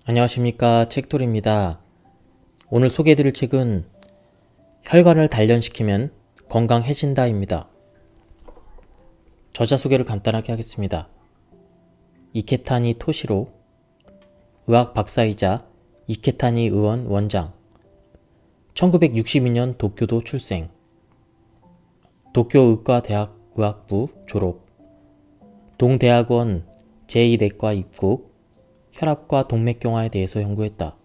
안녕하십니까, 책돌입니다. 오늘 소개해드릴 책은 혈관을 단련시키면 건강해진다입니다. 저자 소개를 간단하게 하겠습니다. 이케타니 토시로, 의학 박사이자 이케타니 의원 원장, 1962년 도쿄도 출생, 도쿄의과대학 의학부 졸업, 동대학원 제2내과 입국, 혈압과 동맥경화에 대해서 연구했다.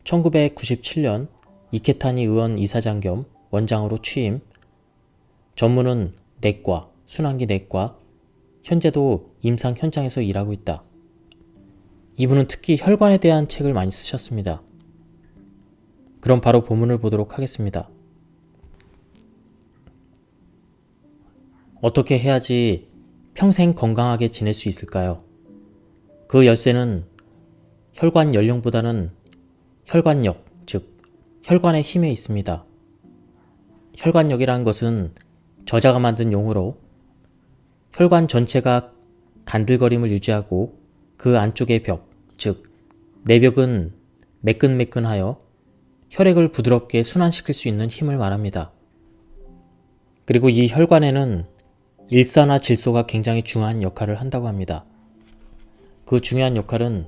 1997년 이케타니 의원 이사장 겸 원장으로 취임, 전문은 내과, 순환기 내과, 현재도 임상 현장에서 일하고 있다. 이분은 특히 혈관에 대한 책을 많이 쓰셨습니다. 그럼 바로 본문을 보도록 하겠습니다. 어떻게 해야지 평생 건강하게 지낼 수 있을까요? 그 열쇠는 혈관 연령보다는 혈관력, 즉 혈관의 힘에 있습니다. 혈관력이란 것은 저자가 만든 용어로 혈관 전체가 간들거림을 유지하고 그 안쪽의 벽, 즉 내벽은 매끈매끈하여 혈액을 부드럽게 순환시킬 수 있는 힘을 말합니다. 그리고 이 혈관에는 일산화질소가 굉장히 중요한 역할을 한다고 합니다. 그 중요한 역할은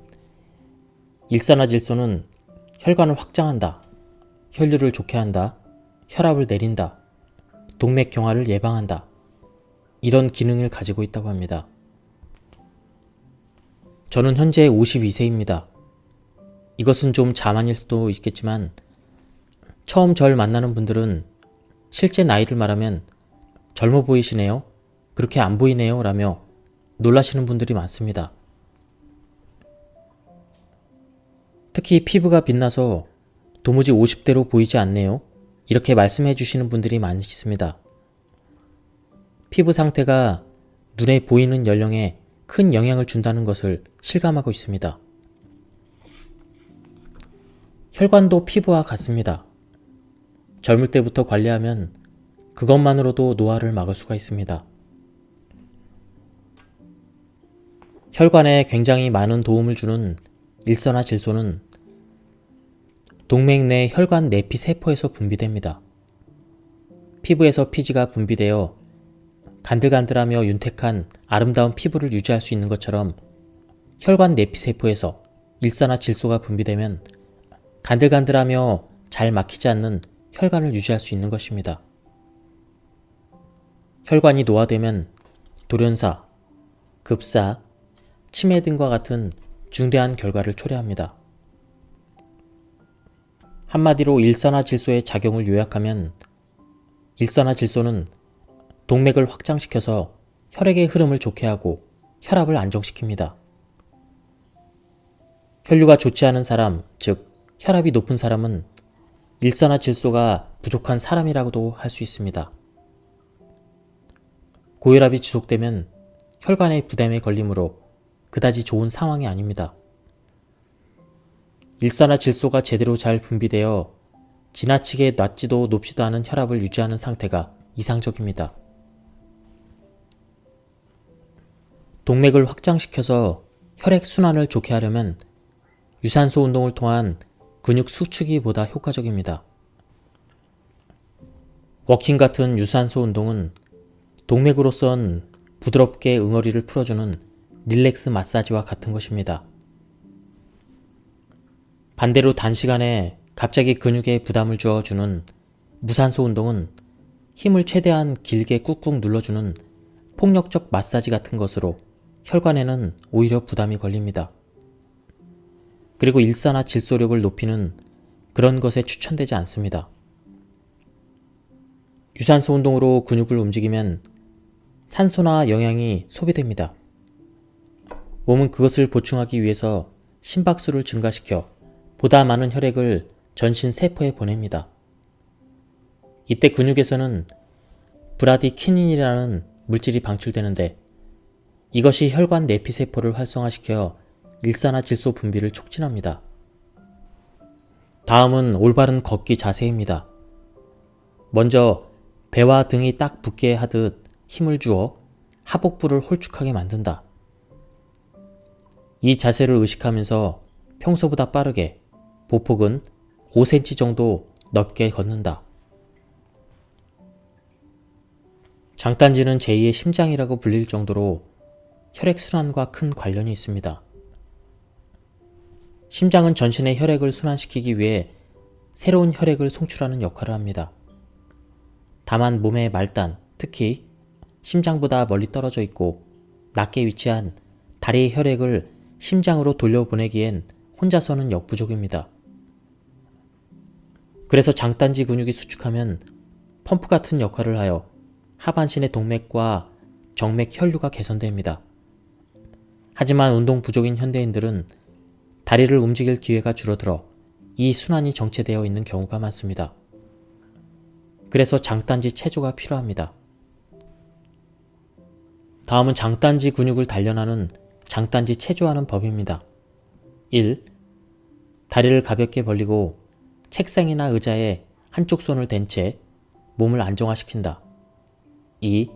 일산화질소는 혈관을 확장한다, 혈류를 좋게 한다, 혈압을 내린다, 동맥경화를 예방한다, 이런 기능을 가지고 있다고 합니다. 저는 현재 52세입니다. 이것은 좀 자만일 수도 있겠지만 처음 절 만나는 분들은 실제 나이를 말하면 젊어 보이시네요, 그렇게 안 보이네요 라며 놀라시는 분들이 많습니다. 특히 피부가 빛나서 도무지 50대로 보이지 않네요, 이렇게 말씀해 주시는 분들이 많이 있습니다. 피부 상태가 눈에 보이는 연령에 큰 영향을 준다는 것을 실감하고 있습니다. 혈관도 피부와 같습니다. 젊을 때부터 관리하면 그것만으로도 노화를 막을 수가 있습니다. 혈관에 굉장히 많은 도움을 주는 일산화질소는 동맥 내 혈관 내피 세포에서 분비됩니다. 피부에서 피지가 분비되어 간들간들하며 윤택한 아름다운 피부를 유지할 수 있는 것처럼 혈관 내피 세포에서 일산화질소가 분비되면 간들간들하며 잘 막히지 않는 혈관을 유지할 수 있는 것입니다. 혈관이 노화되면 돌연사, 급사, 치매 등과 같은 중대한 결과를 초래합니다. 한마디로 일산화질소의 작용을 요약하면 일산화질소는 동맥을 확장시켜서 혈액의 흐름을 좋게 하고 혈압을 안정시킵니다. 혈류가 좋지 않은 사람, 즉 혈압이 높은 사람은 일산화질소가 부족한 사람이라고도 할 수 있습니다. 고혈압이 지속되면 혈관의 부담에 걸리므로 그다지 좋은 상황이 아닙니다. 일산화질소가 제대로 잘 분비되어 지나치게 낮지도 높지도 않은 혈압을 유지하는 상태가 이상적입니다. 동맥을 확장시켜서 혈액 순환을 좋게 하려면 유산소 운동을 통한 근육 수축이 보다 효과적입니다. 워킹 같은 유산소 운동은 동맥으로선 부드럽게 응어리를 풀어주는 릴렉스 마사지와 같은 것입니다. 반대로 단시간에 갑자기 근육에 부담을 주어주는 무산소 운동은 힘을 최대한 길게 꾹꾹 눌러주는 폭력적 마사지 같은 것으로 혈관에는 오히려 부담이 걸립니다. 그리고 일산화질소력을 높이는 그런 것에 추천되지 않습니다. 유산소 운동으로 근육을 움직이면 산소나 영양이 소비됩니다. 몸은 그것을 보충하기 위해서 심박수를 증가시켜 보다 많은 혈액을 전신 세포에 보냅니다. 이때 근육에서는 브라디키닌이라는 물질이 방출되는데 이것이 혈관 내피세포를 활성화시켜 일산화질소 분비를 촉진합니다. 다음은 올바른 걷기 자세입니다. 먼저 배와 등이 딱 붙게 하듯 힘을 주어 하복부를 홀쭉하게 만든다. 이 자세를 의식하면서 평소보다 빠르게 보폭은 5cm 정도 넓게 걷는다. 장딴지는 제2의 심장이라고 불릴 정도로 혈액순환과 큰 관련이 있습니다. 심장은 전신의 혈액을 순환시키기 위해 새로운 혈액을 송출하는 역할을 합니다. 다만 몸의 말단, 특히 심장보다 멀리 떨어져 있고 낮게 위치한 다리의 혈액을 심장으로 돌려보내기엔 혼자서는 역부족입니다. 그래서 장딴지 근육이 수축하면 펌프 같은 역할을 하여 하반신의 동맥과 정맥 혈류가 개선됩니다. 하지만 운동 부족인 현대인들은 다리를 움직일 기회가 줄어들어 이 순환이 정체되어 있는 경우가 많습니다. 그래서 장딴지 체조가 필요합니다. 다음은 장딴지 근육을 단련하는 장딴지 체조하는 법입니다. 1. 다리를 가볍게 벌리고 책상이나 의자에 한쪽 손을 댄 채 몸을 안정화시킨다. 2.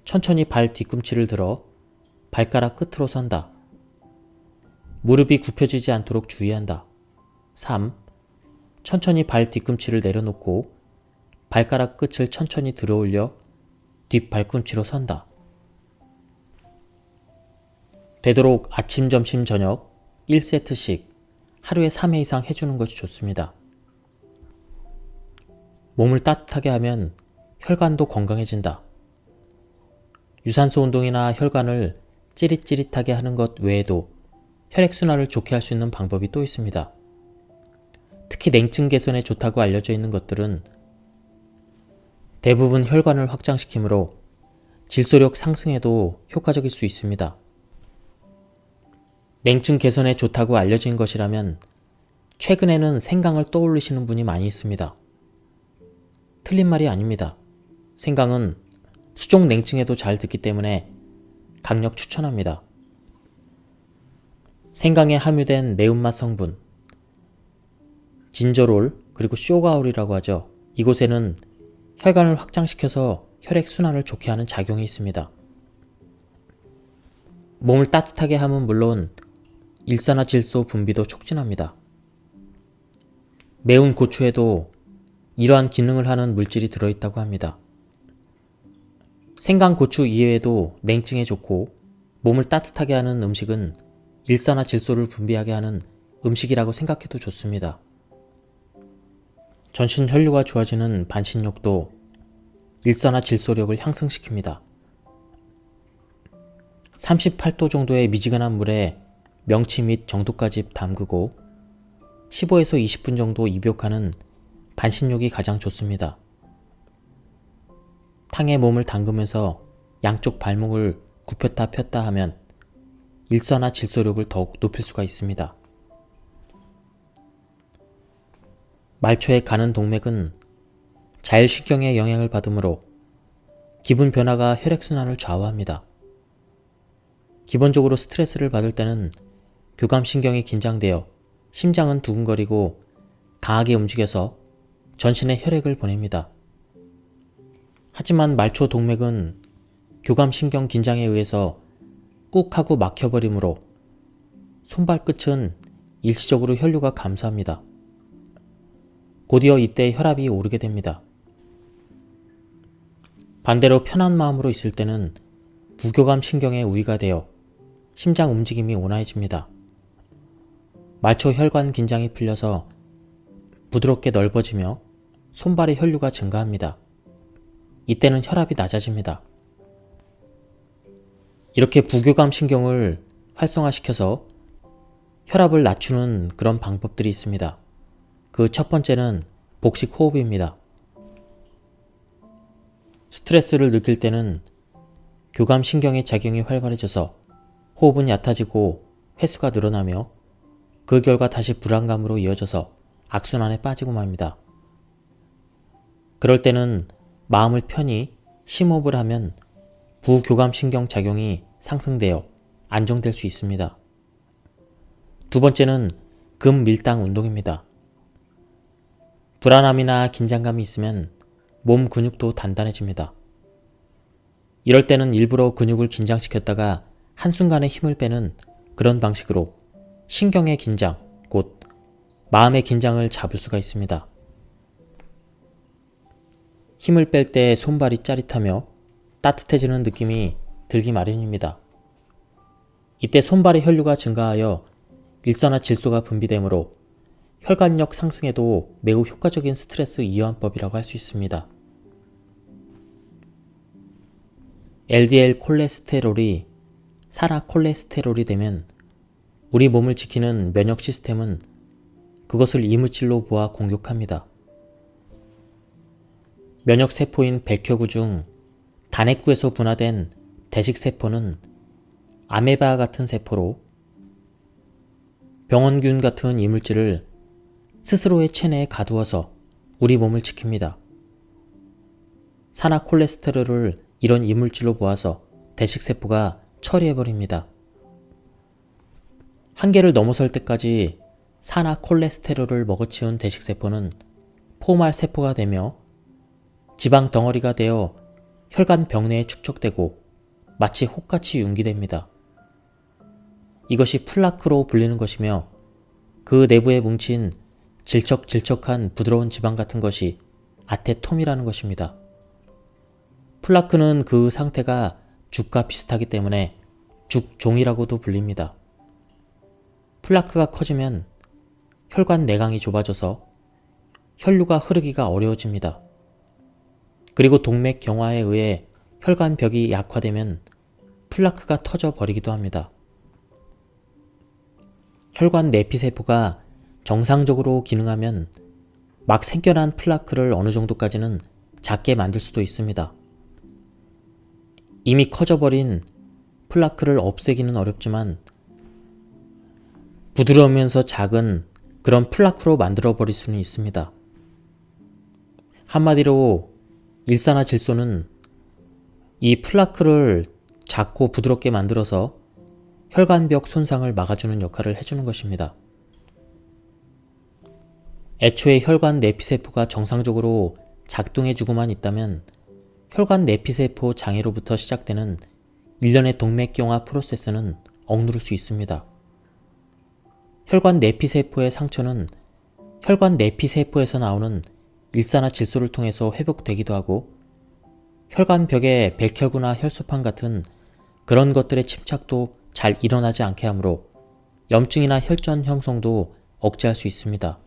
천천히 발 뒤꿈치를 들어 발가락 끝으로 선다. 무릎이 굽혀지지 않도록 주의한다. 3. 천천히 발 뒤꿈치를 내려놓고 발가락 끝을 천천히 들어올려 뒷발꿈치로 선다. 되도록 아침, 점심, 저녁 1세트씩 하루에 3회 이상 해주는 것이 좋습니다. 몸을 따뜻하게 하면 혈관도 건강해진다. 유산소 운동이나 혈관을 찌릿찌릿하게 하는 것 외에도 혈액순환을 좋게 할 수 있는 방법이 또 있습니다. 특히 냉증 개선에 좋다고 알려져 있는 것들은 대부분 혈관을 확장시키므로 질소력 상승에도 효과적일 수 있습니다. 냉증 개선에 좋다고 알려진 것이라면 최근에는 생강을 떠올리시는 분이 많이 있습니다. 틀린 말이 아닙니다. 생강은 수족 냉증에도 잘 듣기 때문에 강력 추천합니다. 생강에 함유된 매운맛 성분, 진저롤 그리고 쇼가올이라고 하죠. 이곳에는 혈관을 확장시켜서 혈액순환을 좋게 하는 작용이 있습니다. 몸을 따뜻하게 함은 물론 일산화질소 분비도 촉진합니다. 매운 고추에도 이러한 기능을 하는 물질이 들어있다고 합니다. 생강, 고추 이외에도 냉증에 좋고 몸을 따뜻하게 하는 음식은 일산화질소를 분비하게 하는 음식이라고 생각해도 좋습니다. 전신 혈류가 좋아지는 반신욕도 일산화질소력을 향상시킵니다. 38도 정도의 미지근한 물에 명치 및 정도까지 담그고 15에서 20분 정도 입욕하는 반신욕이 가장 좋습니다. 탕에 몸을 담그면서 양쪽 발목을 굽혔다 폈다 하면 일산화질소력을 더욱 높일 수가 있습니다. 말초의 가는 동맥은 자율신경의 영향을 받으므로 기분 변화가 혈액순환을 좌우합니다. 기본적으로 스트레스를 받을 때는 교감신경이 긴장되어 심장은 두근거리고 강하게 움직여서 전신에 혈액을 보냅니다. 하지만 말초 동맥은 교감신경 긴장에 의해서 꾹 하고 막혀버리므로 손발 끝은 일시적으로 혈류가 감소합니다. 곧이어 이때 혈압이 오르게 됩니다. 반대로 편한 마음으로 있을 때는 부교감 신경에 우위가 되어 심장 움직임이 온화해집니다. 말초 혈관 긴장이 풀려서 부드럽게 넓어지며 손발의 혈류가 증가합니다. 이때는 혈압이 낮아집니다. 이렇게 부교감 신경을 활성화시켜서 혈압을 낮추는 그런 방법들이 있습니다. 그 첫 번째는 복식 호흡입니다. 스트레스를 느낄 때는 교감신경의 작용이 활발해져서 호흡은 얕아지고 횟수가 늘어나며 그 결과 다시 불안감으로 이어져서 악순환에 빠지고 맙니다. 그럴 때는 마음을 편히 심호흡을 하면 부교감신경 작용이 상승되어 안정될 수 있습니다. 두 번째는 근밀당 운동입니다. 불안함이나 긴장감이 있으면 몸 근육도 단단해집니다. 이럴 때는 일부러 근육을 긴장시켰다가 한순간에 힘을 빼는 그런 방식으로 신경의 긴장, 곧 마음의 긴장을 잡을 수가 있습니다. 힘을 뺄 때 손발이 짜릿하며 따뜻해지는 느낌이 들기 마련입니다. 이때 손발의 혈류가 증가하여 일산화질소가 분비되므로 혈관력 상승에도 매우 효과적인 스트레스 이완법이라고 할 수 있습니다. LDL 콜레스테롤이 산화콜레스테롤이 되면 우리 몸을 지키는 면역 시스템은 그것을 이물질로 보아 공격합니다. 면역세포인 백혈구 중 단핵구에서 분화된 대식세포는 아메바 같은 세포로 병원균 같은 이물질을 스스로의 체내에 가두어서 우리 몸을 지킵니다. 산화콜레스테롤을 이런 이물질로 보아서 대식세포가 처리해버립니다. 한계를 넘어설 때까지 산화콜레스테롤을 먹어치운 대식세포는 포말세포가 되며 지방 덩어리가 되어 혈관 벽내에 축적되고 마치 혹같이 융기됩니다. 이것이 플라크로 불리는 것이며 그 내부에 뭉친 질척질척한 부드러운 지방 같은 것이 아테톰이라는 것입니다. 플라크는 그 상태가 죽과 비슷하기 때문에 죽종이라고도 불립니다. 플라크가 커지면 혈관 내강이 좁아져서 혈류가 흐르기가 어려워집니다. 그리고 동맥경화에 의해 혈관벽이 약화되면 플라크가 터져 버리기도 합니다. 혈관 내피세포가 정상적으로 기능하면 막 생겨난 플라크를 어느 정도까지는 작게 만들 수도 있습니다. 이미 커져버린 플라크를 없애기는 어렵지만 부드러우면서 작은 그런 플라크로 만들어버릴 수는 있습니다. 한마디로 일산화질소는 이 플라크를 작고 부드럽게 만들어서 혈관벽 손상을 막아주는 역할을 해주는 것입니다. 애초에 혈관 내피세포가 정상적으로 작동해주고만 있다면 혈관 내피세포 장애로부터 시작되는 일련의 동맥경화 프로세스는 억누를 수 있습니다. 혈관 내피세포의 상처는 혈관 내피세포에서 나오는 일산화질소를 통해서 회복되기도 하고 혈관벽에 백혈구나 혈소판 같은 그런 것들의 침착도 잘 일어나지 않게 하므로 염증이나 혈전 형성도 억제할 수 있습니다.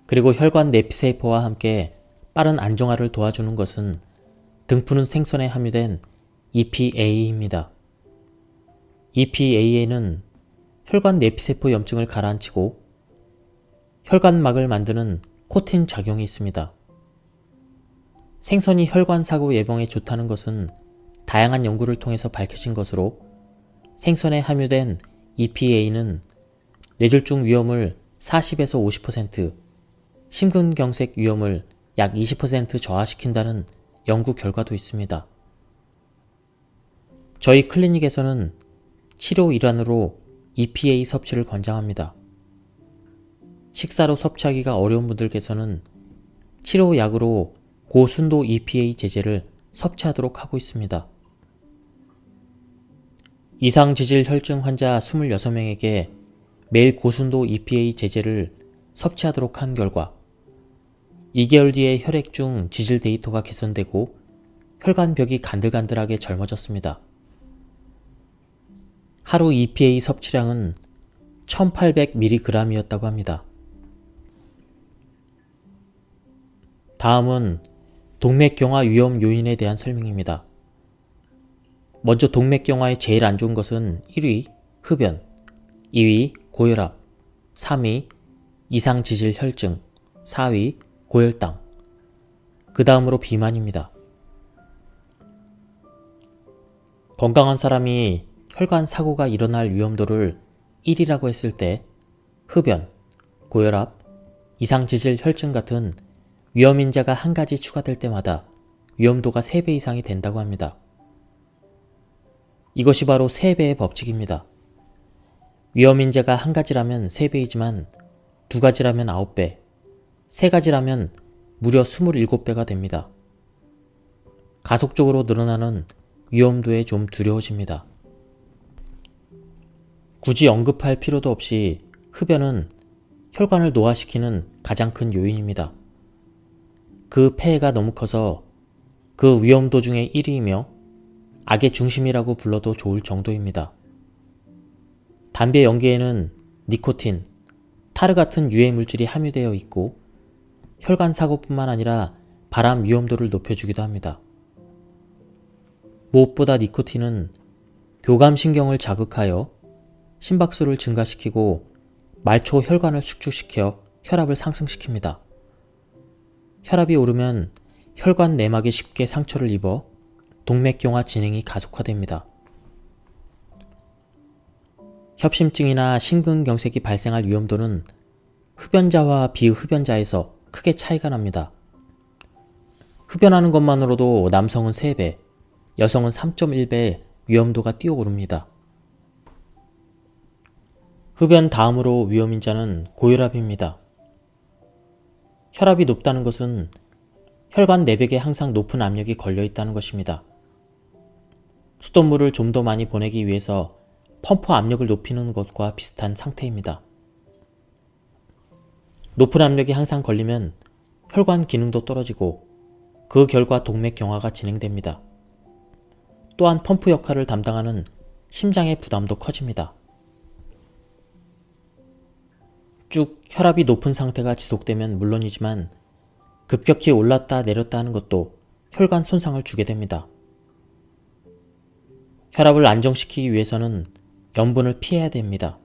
그리고 혈관 내피세포와 함께 빠른 안정화를 도와주는 것은 등푸른 생선에 함유된 EPA입니다. EPA에는 혈관 내피세포 염증을 가라앉히고 혈관막을 만드는 코틴 작용이 있습니다. 생선이 혈관 사고 예방에 좋다는 것은 다양한 연구를 통해서 밝혀진 것으로 생선에 함유된 EPA는 뇌졸중 위험을 40에서 50%, 심근경색 위험을 약 20% 저하시킨다는 연구 결과도 있습니다. 저희 클리닉에서는 치료 일환으로 EPA 섭취를 권장합니다. 식사로 섭취하기가 어려운 분들께서는 치료약으로 고순도 EPA 제제를 섭취하도록 하고 있습니다. 이상지질 혈증 환자 26명에게 매일 고순도 EPA 제제를 섭취하도록 한 결과 2개월 뒤에 혈액 중 지질 데이터가 개선되고 혈관벽이 간들간들하게 젊어졌습니다. 하루 EPA 섭취량은 1800mg이었다고 합니다. 다음은 동맥경화 위험 요인에 대한 설명입니다. 먼저 동맥경화에 제일 안 좋은 것은 1위 흡연, 2위 고혈압, 3위 이상지질 혈증, 4위 고혈당, 그 다음으로 비만입니다. 건강한 사람이 혈관 사고가 일어날 위험도를 1이라고 했을 때 흡연, 고혈압, 이상지질 혈증 같은 위험인자가 한 가지 추가될 때마다 위험도가 3배 이상이 된다고 합니다. 이것이 바로 3배의 법칙입니다. 위험인자가 한 가지라면 3배이지만 2가지라면 9배, 3가지라면 무려 27배가 됩니다. 가속적으로 늘어나는 위험도에 좀 두려워집니다. 굳이 언급할 필요도 없이 흡연은 혈관을 노화시키는 가장 큰 요인입니다. 그 폐해가 너무 커서 그 위험도 중에 1위이며 악의 중심이라고 불러도 좋을 정도입니다. 담배 연기에는 니코틴, 타르 같은 유해 물질이 함유되어 있고 혈관 사고뿐만 아니라 발암 위험도를 높여주기도 합니다. 무엇보다 니코틴은 교감신경을 자극하여 심박수를 증가시키고 말초 혈관을 축축시켜 혈압을 상승시킵니다. 혈압이 오르면 혈관 내막이 쉽게 상처를 입어 동맥경화 진행이 가속화됩니다. 협심증이나 심근경색이 발생할 위험도는 흡연자와 비흡연자에서 크게 차이가 납니다. 흡연하는 것만으로도 남성은 3배, 여성은 3.1배 위험도가 뛰어오릅니다. 흡연 다음으로 위험인자는 고혈압입니다. 혈압이 높다는 것은 혈관 내벽에 항상 높은 압력이 걸려 있다는 것입니다. 수돗물을 좀 더 많이 보내기 위해서 펌프 압력을 높이는 것과 비슷한 상태입니다. 높은 압력이 항상 걸리면 혈관 기능도 떨어지고 그 결과 동맥경화가 진행됩니다. 또한 펌프 역할을 담당하는 심장의 부담도 커집니다. 쭉 혈압이 높은 상태가 지속되면 물론이지만 급격히 올랐다 내렸다 하는 것도 혈관 손상을 주게 됩니다. 혈압을 안정시키기 위해서는 염분을 피해야 됩니다.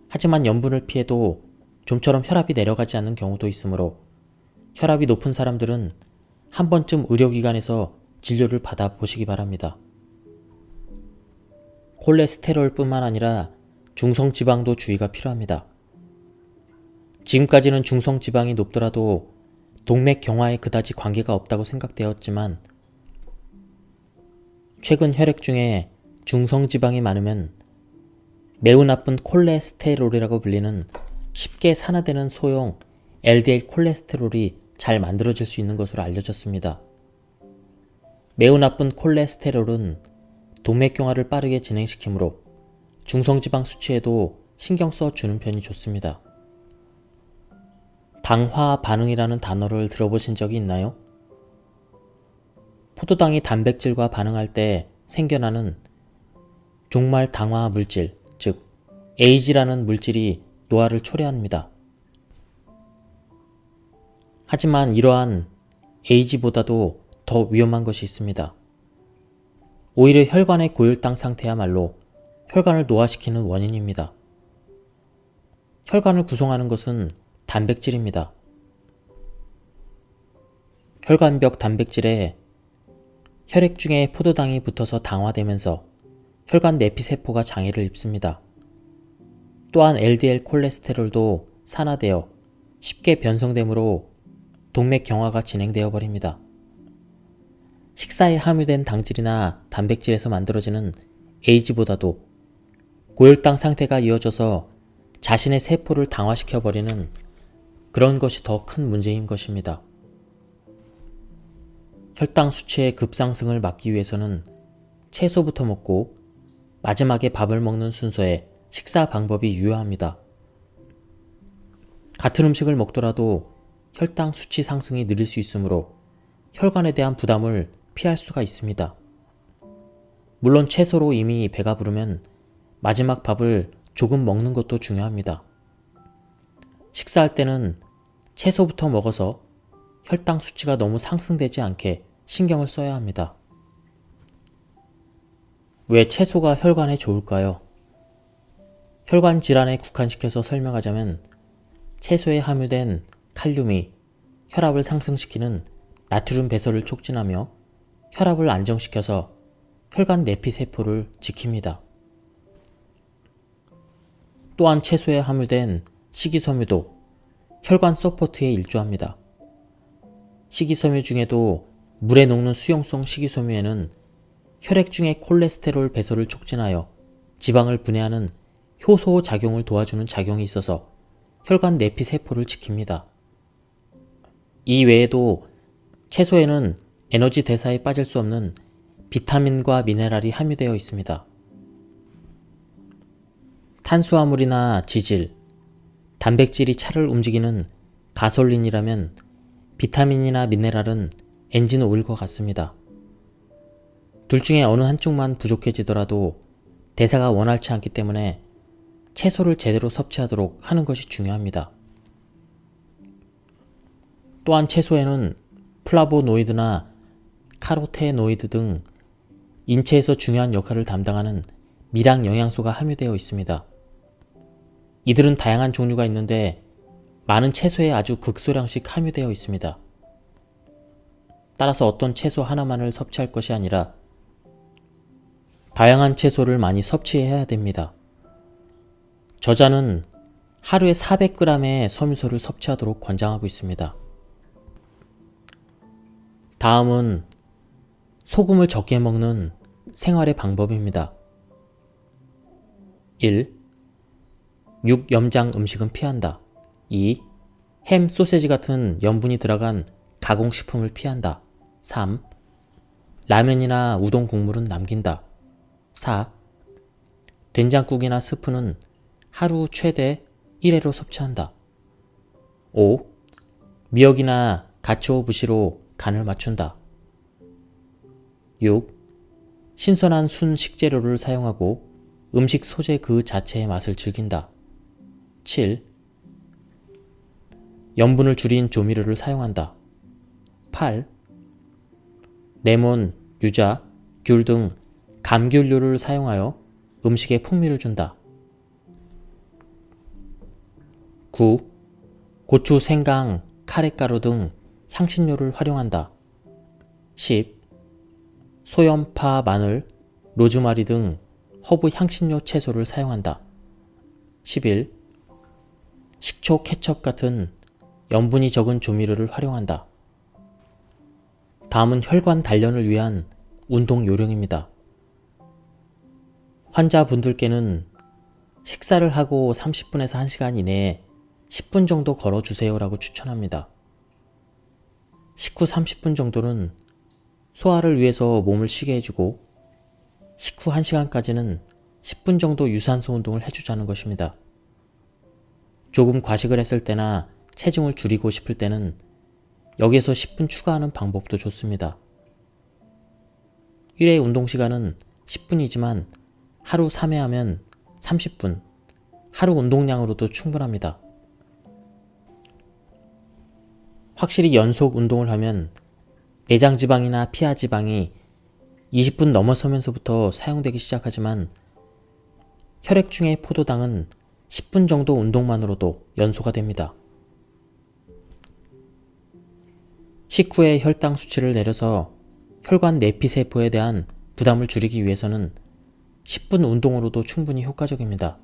하지만 염분을 피해도 좀처럼 혈압이 내려가지 않는 경우도 있으므로 혈압이 높은 사람들은 한 번쯤 의료기관에서 진료를 받아보시기 바랍니다. 콜레스테롤뿐만 아니라 중성지방도 주의가 필요합니다. 지금까지는 중성지방이 높더라도 동맥경화에 그다지 관계가 없다고 생각되었지만 최근 혈액 중에 중성지방이 많으면 매우 나쁜 콜레스테롤이라고 불리는 쉽게 산화되는 소형 LDL 콜레스테롤이 잘 만들어질 수 있는 것으로 알려졌습니다. 매우 나쁜 콜레스테롤은 동맥경화를 빠르게 진행시키므로 중성지방 수치에도 신경 써 주는 편이 좋습니다. 당화 반응이라는 단어를 들어보신 적이 있나요? 포도당이 단백질과 반응할 때 생겨나는 종말 당화 물질, 즉 AG라는 물질이 노화를 초래합니다. 하지만 이러한 AG보다도 더 위험한 것이 있습니다. 오히려 혈관의 고혈당 상태야말로 혈관을 노화시키는 원인입니다. 혈관을 구성하는 것은 단백질입니다. 혈관벽 단백질에 혈액 중에 포도당이 붙어서 당화되면서 혈관 내피세포가 장애를 입습니다. 또한 LDL 콜레스테롤도 산화되어 쉽게 변성되므로 동맥경화가 진행되어 버립니다. 식사에 함유된 당질이나 단백질에서 만들어지는 AG보다도 고혈당 상태가 이어져서 자신의 세포를 당화시켜버리는 그런 것이 더 큰 문제인 것입니다. 혈당 수치의 급상승을 막기 위해서는 채소부터 먹고 마지막에 밥을 먹는 순서의 식사 방법이 유효합니다. 같은 음식을 먹더라도 혈당 수치 상승이 느릴 수 있으므로 혈관에 대한 부담을 피할 수가 있습니다. 물론 채소로 이미 배가 부르면 마지막 밥을 조금 먹는 것도 중요합니다. 식사할 때는 채소부터 먹어서 혈당 수치가 너무 상승되지 않게 신경을 써야 합니다. 왜 채소가 혈관에 좋을까요? 혈관 질환에 국한시켜서 설명하자면 채소에 함유된 칼륨이 혈압을 상승시키는 나트륨 배설을 촉진하며 혈압을 안정시켜서 혈관 내피세포를 지킵니다. 또한 채소에 함유된 식이섬유도 혈관 서포트에 일조합니다. 식이섬유 중에도 물에 녹는 수용성 식이섬유에는 혈액 중의 콜레스테롤 배설을 촉진하여 지방을 분해하는 효소 작용을 도와주는 작용이 있어서 혈관 내피세포를 지킵니다. 이 외에도 채소에는 에너지 대사에 빠질 수 없는 비타민과 미네랄이 함유되어 있습니다. 탄수화물이나 지질, 단백질이 차를 움직이는 가솔린이라면 비타민이나 미네랄은 엔진 오일과 같습니다. 둘 중에 어느 한쪽만 부족해지더라도 대사가 원활치 않기 때문에 채소를 제대로 섭취하도록 하는 것이 중요합니다. 또한 채소에는 플라보노이드나 카로테노이드 등 인체에서 중요한 역할을 담당하는 미량 영양소가 함유되어 있습니다. 이들은 다양한 종류가 있는데 많은 채소에 아주 극소량씩 함유되어 있습니다. 따라서 어떤 채소 하나만을 섭취할 것이 아니라 다양한 채소를 많이 섭취해야 됩니다. 저자는 하루에 400g의 섬유소를 섭취하도록 권장하고 있습니다. 다음은 소금을 적게 먹는 생활의 방법입니다. 1. 육염장 음식은 피한다. 2. 햄, 소세지 같은 염분이 들어간 가공식품을 피한다. 3. 라면이나 우동 국물은 남긴다. 4. 된장국이나 스프는 하루 최대 1회로 섭취한다. 5. 미역이나 가츠오 부시로 간을 맞춘다. 6. 신선한 순 식재료를 사용하고 음식 소재 그 자체의 맛을 즐긴다. 7. 염분을 줄인 조미료를 사용한다. 8. 레몬, 유자, 귤 등 감귤류를 사용하여 음식에 풍미를 준다. 9. 고추, 생강, 카레가루 등 향신료를 활용한다. 10. 소염, 파, 마늘, 로즈마리 등 허브 향신료 채소를 사용한다. 11. 식초, 케첩 같은 염분이 적은 조미료를 활용한다. 다음은 혈관 단련을 위한 운동 요령입니다. 환자분들께는 식사를 하고 30분에서 1시간 이내에 10분 정도 걸어주세요 라고 추천합니다. 식후 30분 정도는 소화를 위해서 몸을 쉬게 해주고 식후 1시간까지는 10분 정도 유산소 운동을 해주자는 것입니다. 조금 과식을 했을 때나 체중을 줄이고 싶을 때는 여기에서 10분 추가하는 방법도 좋습니다. 1회 운동시간은 10분이지만 하루 3회 하면 30분, 하루 운동량으로도 충분합니다. 확실히 연속 운동을 하면 내장지방이나 피하지방이 20분 넘어서면서부터 사용되기 시작하지만 혈액 중의 포도당은 10분 정도 운동만으로도 연소가 됩니다. 식후에 혈당 수치를 내려서 혈관 내피세포에 대한 부담을 줄이기 위해서는 10분 운동으로도 충분히 효과적입니다.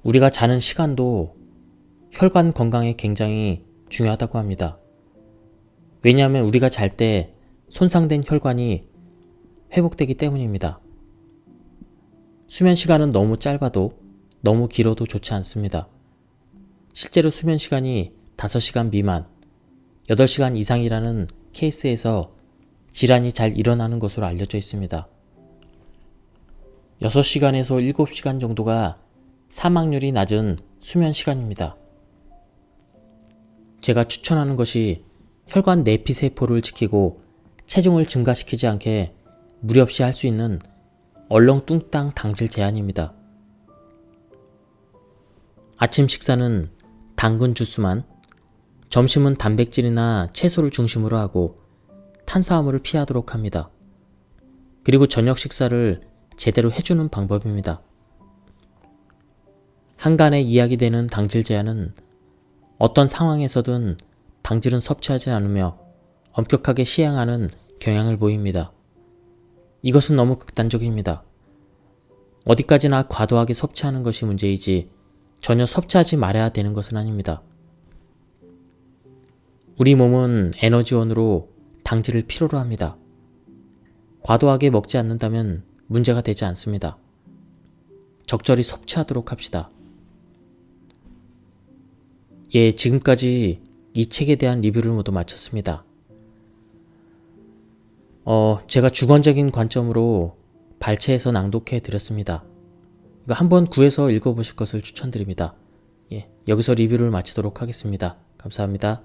우리가 자는 시간도 혈관 건강에 굉장히 중요하다고 합니다. 왜냐하면 우리가 잘 때 손상된 혈관이 회복되기 때문입니다. 수면 시간은 너무 짧아도 너무 길어도 좋지 않습니다. 실제로 수면 시간이 5시간 미만, 8시간 이상이라는 케이스에서 질환이 잘 일어나는 것으로 알려져 있습니다. 6시간에서 7시간 정도가 사망률이 낮은 수면 시간입니다. 제가 추천하는 것이 혈관 내피세포를 지키고 체중을 증가시키지 않게 무리 없이 할 수 있는 얼렁뚱땅 당질 제한입니다. 아침 식사는 당근 주스만, 점심은 단백질이나 채소를 중심으로 하고 탄수화물을 피하도록 합니다. 그리고 저녁 식사를 제대로 해주는 방법입니다. 한간에 이야기되는 당질 제한은 어떤 상황에서든 당질은 섭취하지 않으며 엄격하게 시행하는 경향을 보입니다. 이것은 너무 극단적입니다. 어디까지나 과도하게 섭취하는 것이 문제이지 전혀 섭취하지 말아야 되는 것은 아닙니다. 우리 몸은 에너지원으로 당질을 필요로 합니다. 과도하게 먹지 않는다면 문제가 되지 않습니다. 적절히 섭취하도록 합시다. 예, 지금까지 이 책에 대한 리뷰를 모두 마쳤습니다. 제가 주관적인 관점으로 발췌해서 낭독해 드렸습니다. 이거 한번 구해서 읽어보실 것을 추천드립니다. 예, 여기서 리뷰를 마치도록 하겠습니다. 감사합니다.